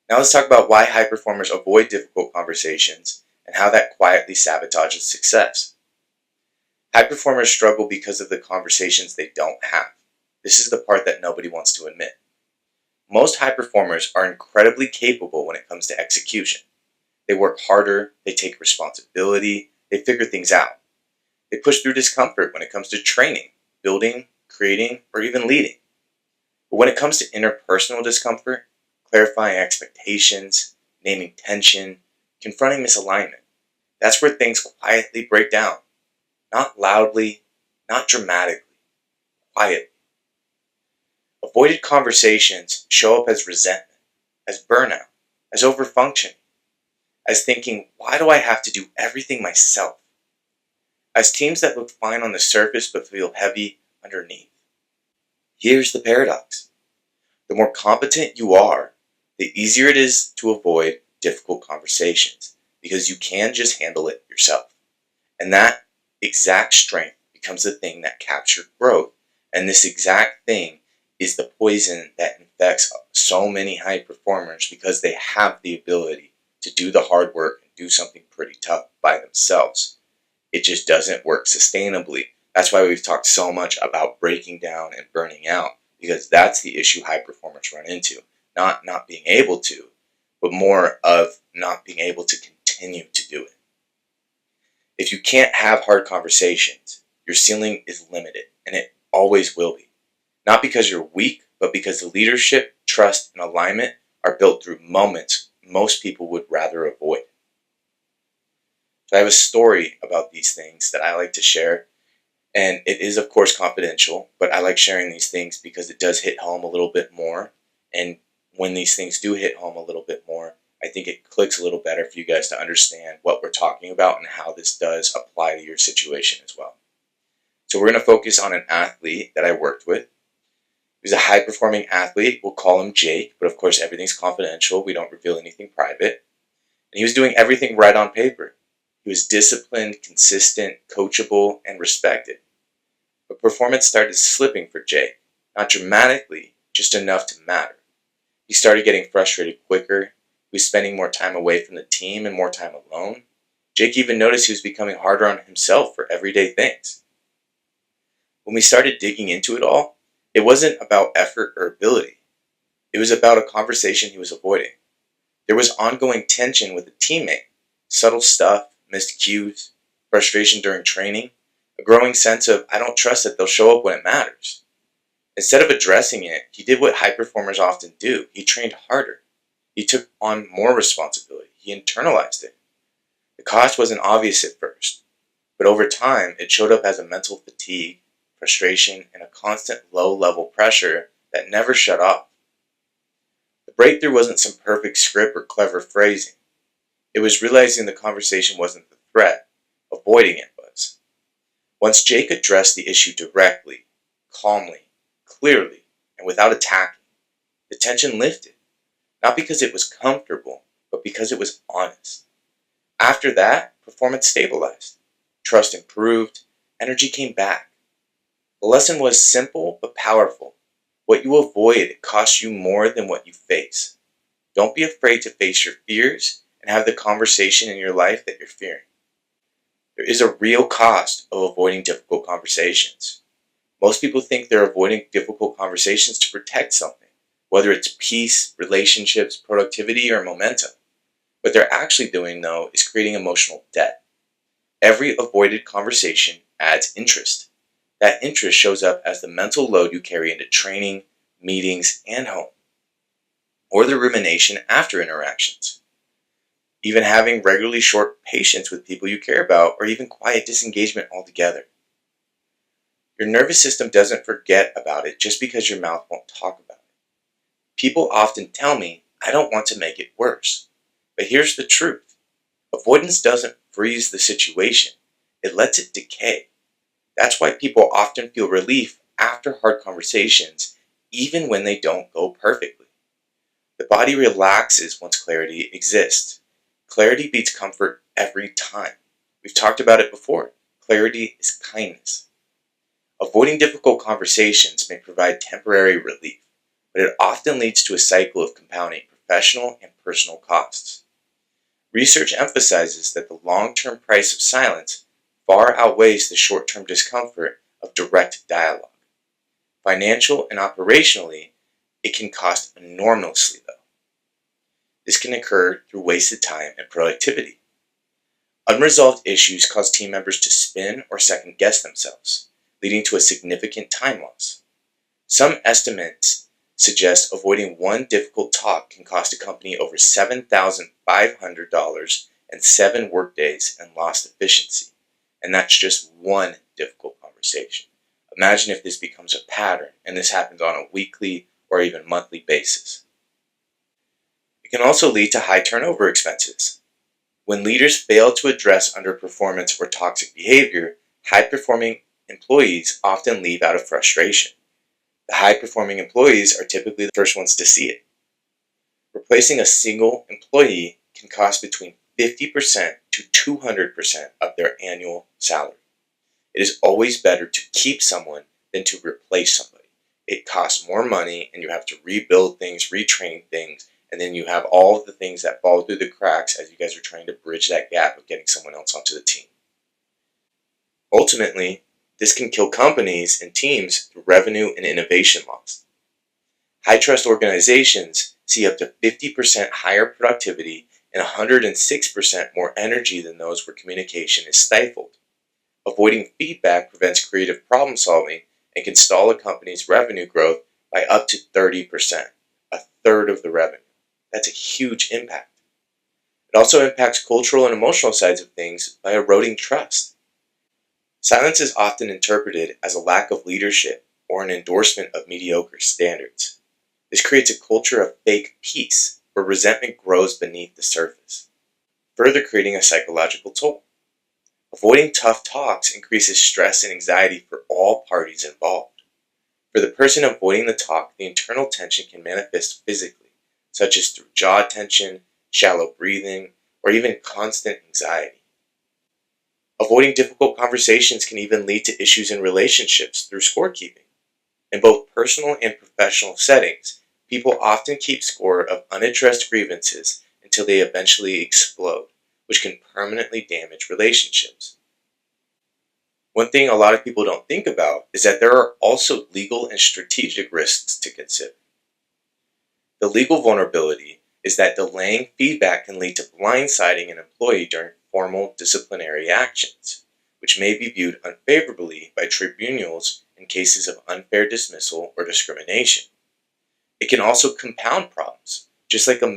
Now let's talk about why high performers avoid difficult conversations and how that quietly sabotages success. High performers struggle because of the conversations they don't have. This is the part that nobody wants to admit. Most high performers are incredibly capable when it comes to execution. They work harder, they take responsibility, they figure things out. They push through discomfort when it comes to training, building, creating, or even leading. But when it comes to interpersonal discomfort, clarifying expectations, naming tension, confronting misalignment, that's where things quietly break down. Not loudly, not dramatically, quietly. Avoided conversations show up as resentment, as burnout, as overfunctioning, as thinking, why do I have to do everything myself? As teams that look fine on the surface but feel heavy underneath. Here's the paradox. The more competent you are, the easier it is to avoid difficult conversations because you can just handle it yourself. And that exact strength becomes the thing that captures growth. And this exact thing is the poison that infects so many high performers because they have the ability to do the hard work and do something pretty tough by themselves. It just doesn't work sustainably. That's why we've talked so much about breaking down and burning out, because that's the issue high performers run into. Not being able to, but more of not being able to continue to do it. If you can't have hard conversations, your ceiling is limited, and it always will be. Not because you're weak, but because the leadership, trust, and alignment are built through moments most people would rather avoid. So I have a story about these things that I like to share, and it is of course confidential, but I like sharing these things because it does hit home a little bit more. And when these things do hit home a little bit more, I think it clicks a little better for you guys to understand what we're talking about and how this does apply to your situation as well. So we're going to focus on an athlete that I worked with. He was a high performing athlete. We'll call him Jake, but of course everything's confidential. We don't reveal anything private. And he was doing everything right on paper. He was disciplined, consistent, coachable, and respected. But performance started slipping for Jake. Not dramatically, just enough to matter. He started getting frustrated quicker. He was spending more time away from the team and more time alone. Jake even noticed he was becoming harder on himself for everyday things. When we started digging into it all, it wasn't about effort or ability. It was about a conversation he was avoiding. There was ongoing tension with a teammate, subtle stuff, missed cues, frustration during training, a growing sense of I don't trust that they'll show up when it matters. Instead of addressing it, he did what high performers often do. He trained harder. He took on more responsibility. He internalized it. The cost wasn't obvious at first, but over time it showed up as a mental fatigue, frustration, and a constant low-level pressure that never shut off. The breakthrough wasn't some perfect script or clever phrasing. It was realizing the conversation wasn't the threat, avoiding it was. Once Jake addressed the issue directly, calmly, clearly, and without attacking, the tension lifted. Not because it was comfortable, but because it was honest. After that, performance stabilized. Trust improved. Energy came back. The lesson was simple but powerful. What you avoid costs you more than what you face. Don't be afraid to face your fears and have the conversation in your life that you're fearing. There is a real cost of avoiding difficult conversations. Most people think they're avoiding difficult conversations to protect something, whether it's peace, relationships, productivity, or momentum. What they're actually doing, though, is creating emotional debt. Every avoided conversation adds interest. That interest shows up as the mental load you carry into training, meetings, and home, or the rumination after interactions. Even having regularly short patience with people you care about, or even quiet disengagement altogether. Your nervous system doesn't forget about it just because your mouth won't talk about it. People often tell me, I don't want to make it worse. But here's the truth. Avoidance doesn't freeze the situation. It lets it decay. That's why people often feel relief after hard conversations, even when they don't go perfectly. The body relaxes once clarity exists. Clarity beats comfort every time. We've talked about it before. Clarity is kindness. Avoiding difficult conversations may provide temporary relief, but it often leads to a cycle of compounding professional and personal costs. Research emphasizes that the long-term price of silence far outweighs the short-term discomfort of direct dialogue. Financial and operationally, it can cost enormously though. This can occur through wasted time and productivity. Unresolved issues cause team members to spin or second guess themselves, leading to a significant time loss. Some estimates suggest avoiding one difficult talk can cost a company over $7,500 and 7 workdays and lost efficiency. And that's just one difficult conversation. Imagine if this becomes a pattern and this happens on a weekly or even monthly basis. It can also lead to high turnover expenses. When leaders fail to address underperformance or toxic behavior, high-performing employees often leave out of frustration. The high-performing employees are typically the first ones to see it. Replacing a single employee can cost between 50% to 200% of their annual salary. It is always better to keep someone than to replace somebody. It costs more money and you have to rebuild things, retrain things, and then you have all of the things that fall through the cracks as you guys are trying to bridge that gap of getting someone else onto the team. Ultimately, this can kill companies and teams through revenue and innovation loss. High-trust organizations see up to 50% higher productivity and 106% more energy than those where communication is stifled. Avoiding feedback prevents creative problem-solving and can stall a company's revenue growth by up to 30%, a third of the revenue. That's a huge impact. It also impacts cultural and emotional sides of things by eroding trust. Silence is often interpreted as a lack of leadership or an endorsement of mediocre standards. This creates a culture of fake peace where resentment grows beneath the surface, further creating a psychological toll. Avoiding tough talks increases stress and anxiety for all parties involved. For the person avoiding the talk, the internal tension can manifest physically, such as through jaw tension, shallow breathing, or even constant anxiety. Avoiding difficult conversations can even lead to issues in relationships through scorekeeping. In both personal and professional settings, people often keep score of unaddressed grievances until they eventually explode, which can permanently damage relationships. One thing a lot of people don't think about is that there are also legal and strategic risks to consider. The legal vulnerability is that delaying feedback can lead to blindsiding an employee during formal disciplinary actions, which may be viewed unfavorably by tribunals in cases of unfair dismissal or discrimination. It can also compound problems, just like a medical